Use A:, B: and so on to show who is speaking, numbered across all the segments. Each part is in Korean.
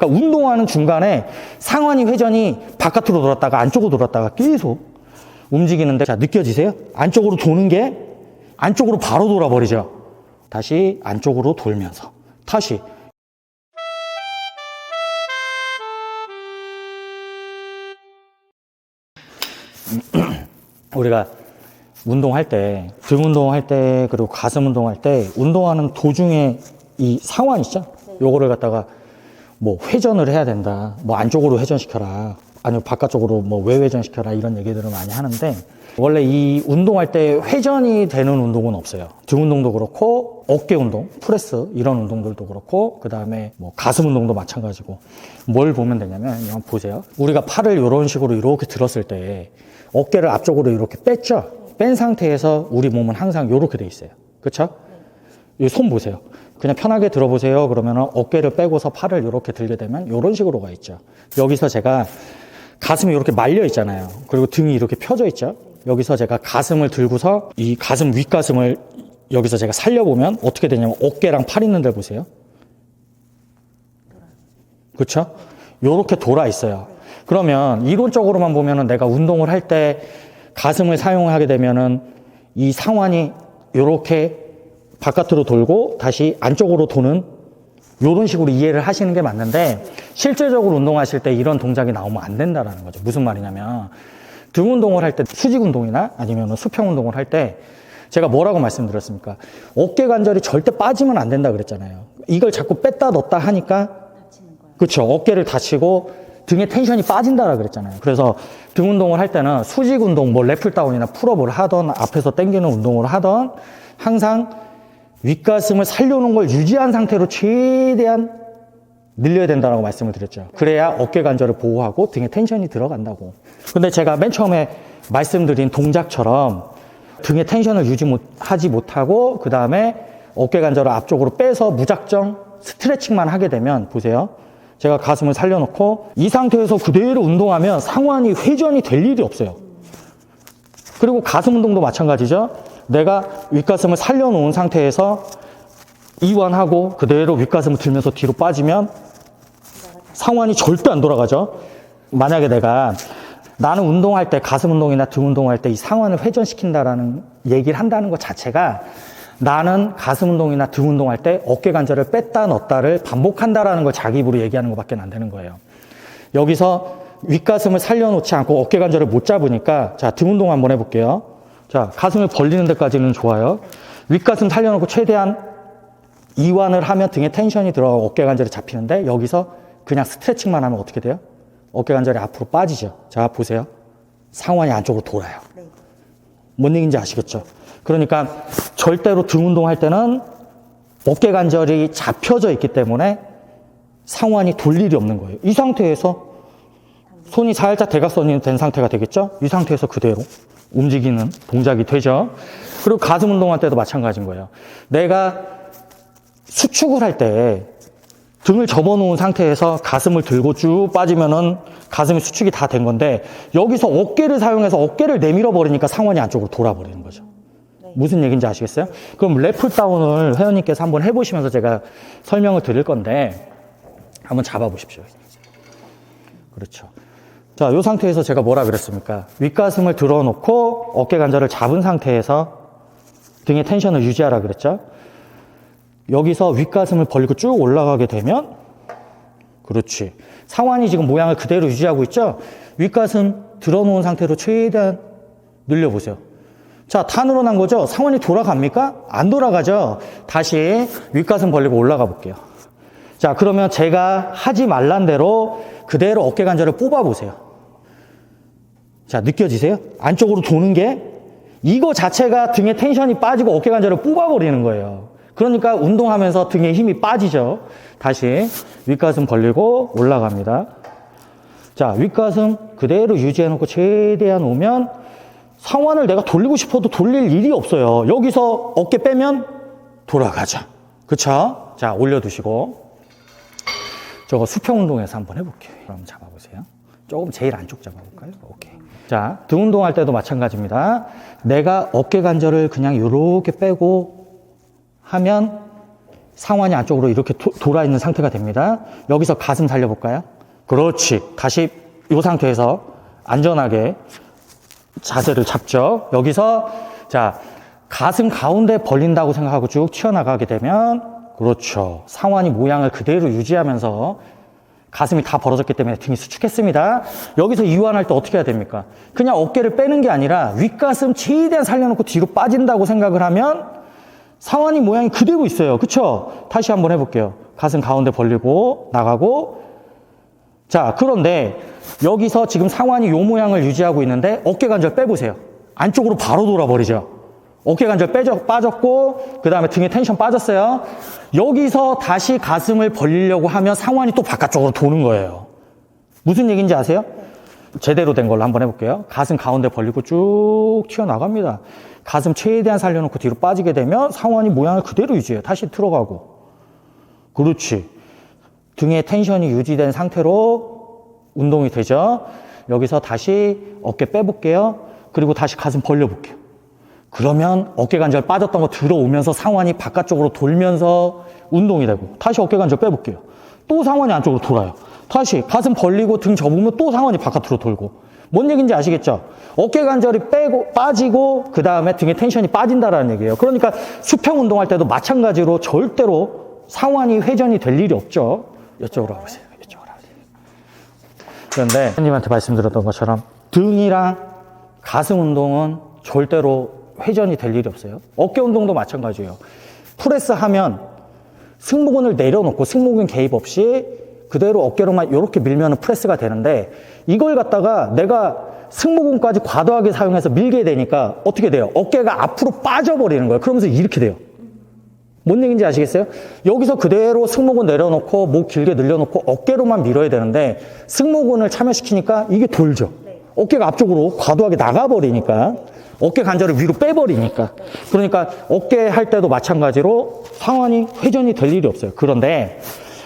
A: 그러니까 운동하는 중간에 상완이 회전이 바깥으로 돌았다가 안쪽으로 돌았다가 계속 움직이는데, 자, 느껴지세요? 안쪽으로 도는 게 안쪽으로 바로 돌아버리죠. 다시 안쪽으로 돌면서 다시. 우리가 운동할 때, 등 운동할 때, 그리고 가슴 운동할 때, 운동하는 도중에 이 상완 있죠? 요거를 갖다가 뭐 회전을 해야 된다, 뭐 안쪽으로 회전시켜라, 아니면 바깥쪽으로 뭐 외회전시켜라, 이런 얘기들을 많이 하는데, 원래 이 운동할 때 회전이 되는 운동은 없어요. 등 운동도 그렇고, 어깨 운동, 프레스, 이런 운동들도 그렇고, 그 다음에 뭐 가슴 운동도 마찬가지고. 뭘 보면 되냐면, 한번 보세요. 우리가 팔을 이런 식으로 이렇게 들었을 때, 어깨를 앞쪽으로 이렇게 뺐죠? 뺀 상태에서 우리 몸은 항상 이렇게 돼 있어요. 그쵸? 이 손 보세요. 그냥 편하게 들어보세요. 그러면 어깨를 빼고서 팔을 이렇게 들게 되면 이런 식으로 가 있죠. 여기서 제가 가슴이 이렇게 말려 있잖아요. 그리고 등이 이렇게 펴져 있죠. 여기서 제가 가슴을 들고서 이 가슴 윗가슴을 여기서 제가 살려보면 어떻게 되냐면 어깨랑 팔 있는 데 보세요. 그쵸? 요렇게 돌아 있어요. 그러면 이론적으로만 보면은 내가 운동을 할 때 가슴을 사용하게 되면은 이 상완이 요렇게 바깥으로 돌고 다시 안쪽으로 도는 요런 식으로 이해를 하시는 게 맞는데, 실제적으로 운동하실 때 이런 동작이 나오면 안 된다라는 거죠. 무슨 말이냐면, 등 운동을 할 때, 수직 운동이나 아니면 수평 운동을 할 때 제가 뭐라고 말씀드렸습니까? 어깨 관절이 절대 빠지면 안 된다 그랬잖아요. 이걸 자꾸 뺐다 넣었다 하니까, 그렇죠, 어깨를 다치고 등에 텐션이 빠진다라 그랬잖아요. 그래서 등 운동을 할 때는 수직 운동, 뭐 랩풀다운이나 풀업을 하던, 앞에서 당기는 운동을 하던, 항상 윗가슴을 살려놓은 걸 유지한 상태로 최대한 늘려야 된다고 말씀을 드렸죠. 그래야 어깨 관절을 보호하고 등에 텐션이 들어간다고. 근데 제가 맨 처음에 말씀드린 동작처럼 등에 텐션을 하지 못하고 그 다음에 어깨 관절을 앞쪽으로 빼서 무작정 스트레칭만 하게 되면, 보세요. 제가 가슴을 살려놓고 이 상태에서 그대로 운동하면 상완이 회전이 될 일이 없어요. 그리고 가슴 운동도 마찬가지죠. 내가 윗가슴을 살려놓은 상태에서 이완하고 그대로 윗가슴을 들면서 뒤로 빠지면 상완이 절대 안 돌아가죠. 만약에 나는 운동할 때, 가슴 운동이나 등 운동할 때 이 상완을 회전시킨다라는 얘기를 한다는 것 자체가, 나는 가슴 운동이나 등 운동할 때 어깨 관절을 뺐다 넣었다를 반복한다라는 걸 자기 입으로 얘기하는 것밖에 안 되는 거예요. 여기서 윗가슴을 살려놓지 않고 어깨 관절을 못 잡으니까, 자, 등 운동 한번 해볼게요. 자, 가슴을 벌리는 데까지는 좋아요. 윗가슴 살려놓고 최대한 이완을 하면 등에 텐션이 들어가고 어깨 관절이 잡히는데, 여기서 그냥 스트레칭만 하면 어떻게 돼요? 어깨 관절이 앞으로 빠지죠. 자, 보세요. 상완이 안쪽으로 돌아요. 뭔 얘기인지 아시겠죠? 그러니까 절대로 등 운동할 때는 어깨 관절이 잡혀져 있기 때문에 상완이 돌 일이 없는 거예요. 이 상태에서 손이 살짝 대각선이 된 상태가 되겠죠? 이 상태에서 그대로 움직이는 동작이 되죠. 그리고 가슴 운동할 때도 마찬가지인 거예요. 내가 수축을 할 때 등을 접어놓은 상태에서 가슴을 들고 쭉 빠지면은 가슴이 수축이 다 된 건데, 여기서 어깨를 사용해서 어깨를 내밀어 버리니까 상완이 안쪽으로 돌아버리는 거죠. 무슨 얘기인지 아시겠어요? 그럼 랩풀다운을 회원님께서 한번 해보시면서 제가 설명을 드릴 건데, 한번 잡아보십시오. 그렇죠. 자, 이 상태에서 제가 뭐라 그랬습니까? 윗가슴을 들어놓고 어깨 관절을 잡은 상태에서 등의 텐션을 유지하라 그랬죠? 여기서 윗가슴을 벌리고 쭉 올라가게 되면, 그렇지, 상완이 지금 모양을 그대로 유지하고 있죠? 윗가슴 들어놓은 상태로 최대한 늘려보세요. 자, 다 늘어난 거죠? 상완이 돌아갑니까? 안 돌아가죠? 다시 윗가슴 벌리고 올라가 볼게요. 자, 그러면 제가 하지 말란 대로 그대로 어깨 관절을 뽑아 보세요. 자, 느껴지세요? 안쪽으로 도는 게 이거 자체가 등에 텐션이 빠지고 어깨 관절을 뽑아 버리는 거예요. 그러니까 운동하면서 등에 힘이 빠지죠. 다시 윗가슴 벌리고 올라갑니다. 자, 윗가슴 그대로 유지해 놓고 최대한 오면 상완을 내가 돌리고 싶어도 돌릴 일이 없어요. 여기서 어깨 빼면 돌아가죠. 그쵸? 자, 올려두시고 저거 수평 운동에서 한번 해볼게요. 그럼 잡아보세요. 조금 제일 안쪽 잡아볼까요? 오케이. 자, 등 운동할 때도 마찬가지입니다. 내가 어깨 관절을 그냥 이렇게 빼고 하면 상완이 안쪽으로 이렇게 돌아 있는 상태가 됩니다. 여기서 가슴 살려볼까요? 그렇지. 다시 이 상태에서 안전하게 자세를 잡죠. 여기서 자, 가슴 가운데 벌린다고 생각하고 쭉 튀어나가게 되면 그렇죠. 상완이 모양을 그대로 유지하면서 가슴이 다 벌어졌기 때문에 등이 수축했습니다. 여기서 이완할 때 어떻게 해야 됩니까? 그냥 어깨를 빼는 게 아니라 윗가슴 최대한 살려놓고 뒤로 빠진다고 생각을 하면 상완이 모양이 그대로 있어요. 그쵸? 다시 한번 해볼게요. 가슴 가운데 벌리고 나가고. 자, 그런데 여기서 지금 상완이 요 모양을 유지하고 있는데 어깨 관절 빼보세요. 안쪽으로 바로 돌아버리죠. 어깨 관절 빠졌고 그 다음에 등에 텐션 빠졌어요. 여기서 다시 가슴을 벌리려고 하면 상완이 또 바깥쪽으로 도는 거예요. 무슨 얘기인지 아세요? 제대로 된 걸로 한번 해볼게요. 가슴 가운데 벌리고 쭉 튀어나갑니다. 가슴 최대한 살려놓고 뒤로 빠지게 되면 상완이 모양을 그대로 유지해요. 다시 들어가고. 그렇지. 등에 텐션이 유지된 상태로 운동이 되죠. 여기서 다시 어깨 빼볼게요. 그리고 다시 가슴 벌려볼게요. 그러면 어깨 관절 빠졌던 거 들어오면서 상완이 바깥쪽으로 돌면서 운동이 되고 다시 어깨 관절 빼볼게요. 또 상완이 안쪽으로 돌아요. 다시 가슴 벌리고 등 접으면 또 상완이 바깥으로 돌고. 뭔 얘기인지 아시겠죠? 어깨 관절이 빠지고 그 다음에 등에 텐션이 빠진다라는 얘기예요. 그러니까 수평 운동할 때도 마찬가지로 절대로 상완이 회전이 될 일이 없죠. 이쪽으로 와보세요. 이쪽으로 와보세요. 그런데 선생님한테 말씀드렸던 것처럼 등이랑 가슴 운동은 절대로 회전이 될 일이 없어요. 어깨 운동도 마찬가지예요. 프레스 하면 승모근을 내려놓고 승모근 개입 없이 그대로 어깨로만 이렇게 밀면 프레스가 되는데 이걸 갖다가 내가 승모근까지 과도하게 사용해서 밀게 되니까 어떻게 돼요? 어깨가 앞으로 빠져버리는 거예요. 그러면서 이렇게 돼요. 뭔 얘기인지 아시겠어요? 여기서 그대로 승모근 내려놓고 목 길게 늘려놓고 어깨로만 밀어야 되는데 승모근을 참여시키니까 이게 돌죠. 어깨가 앞쪽으로 과도하게 나가버리니까 어깨 관절을 위로 빼버리니까. 그러니까 어깨 할 때도 마찬가지로 상완이 회전이 될 일이 없어요. 그런데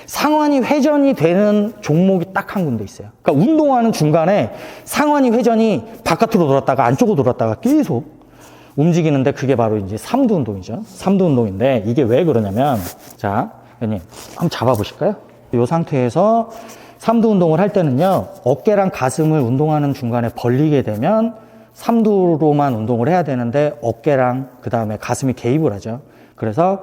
A: 상완이 회전이 되는 종목이 딱 한 군데 있어요. 그러니까 운동하는 중간에 상완이 회전이 바깥으로 돌았다가 안쪽으로 돌았다가 계속 움직이는데 그게 바로 이제 삼두 운동이죠. 삼두 운동인데 이게 왜 그러냐면 자, 회원님 한번 잡아보실까요? 이 상태에서 삼두 운동을 할 때는요, 어깨랑 가슴을 운동하는 중간에 벌리게 되면 삼두로만 운동을 해야 되는데 어깨랑 그 다음에 가슴이 개입을 하죠. 그래서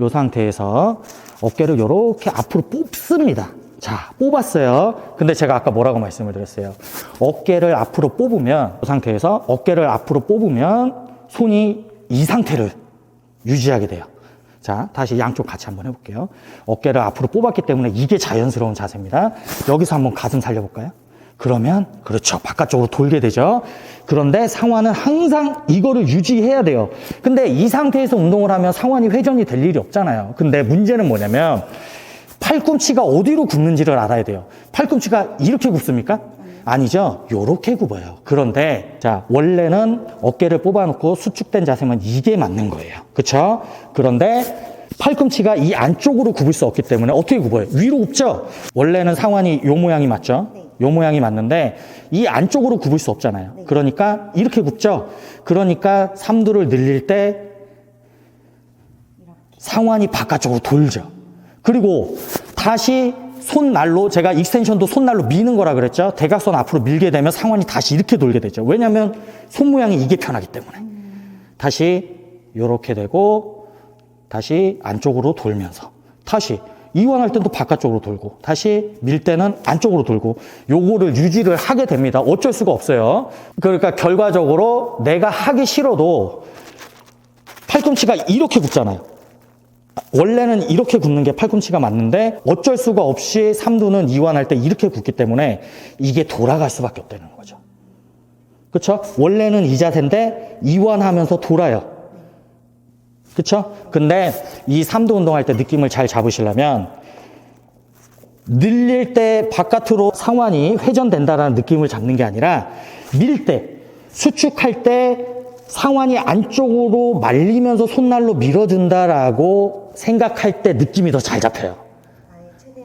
A: 이 상태에서 어깨를 이렇게 앞으로 뽑습니다. 자, 뽑았어요. 근데 제가 아까 뭐라고 말씀을 드렸어요? 어깨를 앞으로 뽑으면 이 상태에서 어깨를 앞으로 뽑으면 손이 이 상태를 유지하게 돼요. 자, 다시 양쪽 같이 한번 해볼게요. 어깨를 앞으로 뽑았기 때문에 이게 자연스러운 자세입니다. 여기서 한번 가슴 살려볼까요? 그러면 그렇죠. 바깥쪽으로 돌게 되죠. 그런데 상완은 항상 이거를 유지해야 돼요. 근데 이 상태에서 운동을 하면 상완이 회전이 될 일이 없잖아요. 근데 문제는 뭐냐면 팔꿈치가 어디로 굽는지를 알아야 돼요. 팔꿈치가 이렇게 굽습니까? 아니죠. 요렇게 굽어요. 그런데 자, 원래는 어깨를 뽑아놓고 수축된 자세면 이게 맞는 거예요. 그렇죠? 그런데 팔꿈치가 이 안쪽으로 굽을 수 없기 때문에 어떻게 굽어요? 위로 굽죠? 원래는 상완이 요 모양이 맞죠? 요 모양이 맞는데 이 안쪽으로 굽을 수 없잖아요. 그러니까 이렇게 굽죠? 그러니까 삼두를 늘릴 때 상완이 바깥쪽으로 돌죠. 그리고 다시 손날로, 제가 익스텐션도 손날로 미는 거라 그랬죠? 대각선 앞으로 밀게 되면 상완이 다시 이렇게 돌게 되죠. 왜냐하면 손 모양이 이게 편하기 때문에. 다시 이렇게 되고 다시 안쪽으로 돌면서 다시 이완할 때는 또 바깥쪽으로 돌고 다시 밀 때는 안쪽으로 돌고 요거를 유지를 하게 됩니다. 어쩔 수가 없어요. 그러니까 결과적으로 내가 하기 싫어도 팔꿈치가 이렇게 굽잖아요. 원래는 이렇게 굽는 게 팔꿈치가 맞는데 어쩔 수가 없이 삼두는 이완할 때 이렇게 굽기 때문에 이게 돌아갈 수밖에 없다는 거죠. 그렇죠? 원래는 이 자세인데 이완하면서 돌아요. 그렇죠? 근데 이 삼두 운동할 때 느낌을 잘 잡으시려면 늘릴 때 바깥으로 상완이 회전된다라는 느낌을 잡는 게 아니라 밀 때, 수축할 때 상완이 안쪽으로 말리면서 손날로 밀어준다라고 생각할 때 느낌이 더 잘 잡혀요.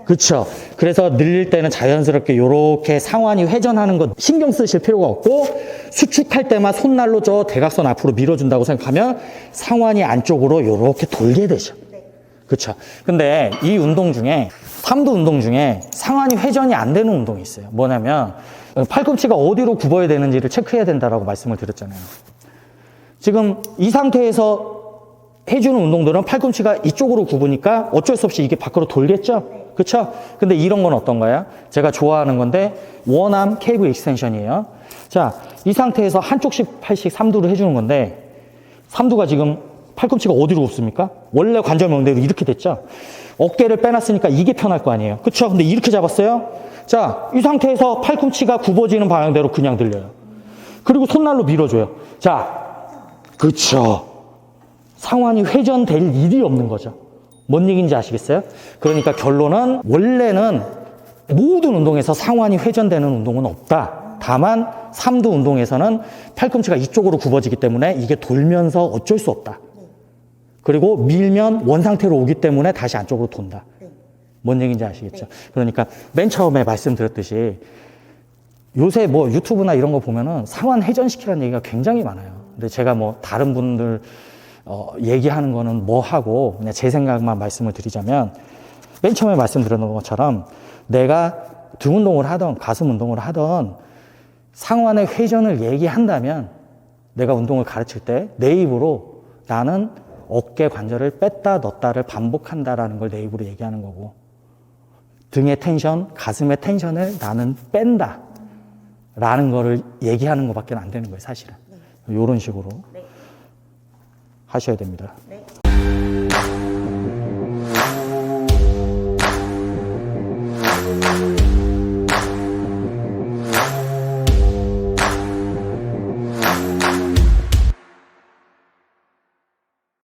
A: 그렇죠. 그래서 늘릴 때는 자연스럽게 이렇게 상완이 회전하는 거 신경 쓰실 필요가 없고 수축할 때만 손날로 저 대각선 앞으로 밀어준다고 생각하면 상완이 안쪽으로 이렇게 돌게 되죠. 그쵸. 근데 이 운동 중에, 삼두 운동 중에 상완이 회전이 안 되는 운동이 있어요. 뭐냐면, 팔꿈치가 어디로 굽어야 되는지를 체크해야 된다라고 말씀을 드렸잖아요. 지금 이 상태에서 해주는 운동들은 팔꿈치가 이쪽으로 굽으니까 어쩔 수 없이 이게 밖으로 돌겠죠? 그쵸? 근데 이런 건 어떤 거예요? 제가 좋아하는 건데, 원암 케이블 익스텐션이에요. 자, 이 상태에서 한쪽씩 팔씩 삼두를 해주는 건데, 삼두가 지금 팔꿈치가 어디로 굽습니까? 원래 관절 명대로 이렇게 됐죠? 어깨를 빼놨으니까 이게 편할 거 아니에요. 그쵸? 근데 이렇게 잡았어요? 자, 이 상태에서 팔꿈치가 굽어지는 방향대로 그냥 들려요. 그리고 손날로 밀어줘요. 자, 그쵸. 상완이 회전될 일이 없는 거죠. 뭔 얘기인지 아시겠어요? 그러니까 결론은 원래는 모든 운동에서 상완이 회전되는 운동은 없다. 다만 삼두 운동에서는 팔꿈치가 이쪽으로 굽어지기 때문에 이게 돌면서 어쩔 수 없다. 그리고 밀면 원상태로 오기 때문에 다시 안쪽으로 돈다. 뭔 얘기인지 아시겠죠? 그러니까 맨 처음에 말씀드렸듯이 요새 뭐 유튜브나 이런 거 보면은 상완 회전시키라는 얘기가 굉장히 많아요. 근데 제가 뭐 다른 분들 얘기하는 거는 뭐 하고 그냥 제 생각만 말씀을 드리자면, 맨 처음에 말씀드렸던 것처럼 내가 등 운동을 하던 가슴 운동을 하던 상완의 회전을 얘기한다면, 내가 운동을 가르칠 때 내 입으로 나는 어깨 관절을 뺐다 넣다를 반복한다라는 걸 내 입으로 얘기하는 거고, 등의 텐션, 가슴의 텐션을 나는 뺀다 라는 거를 얘기하는 것밖에 안 되는 거예요, 사실은. 이런 식으로 하셔야 됩니다.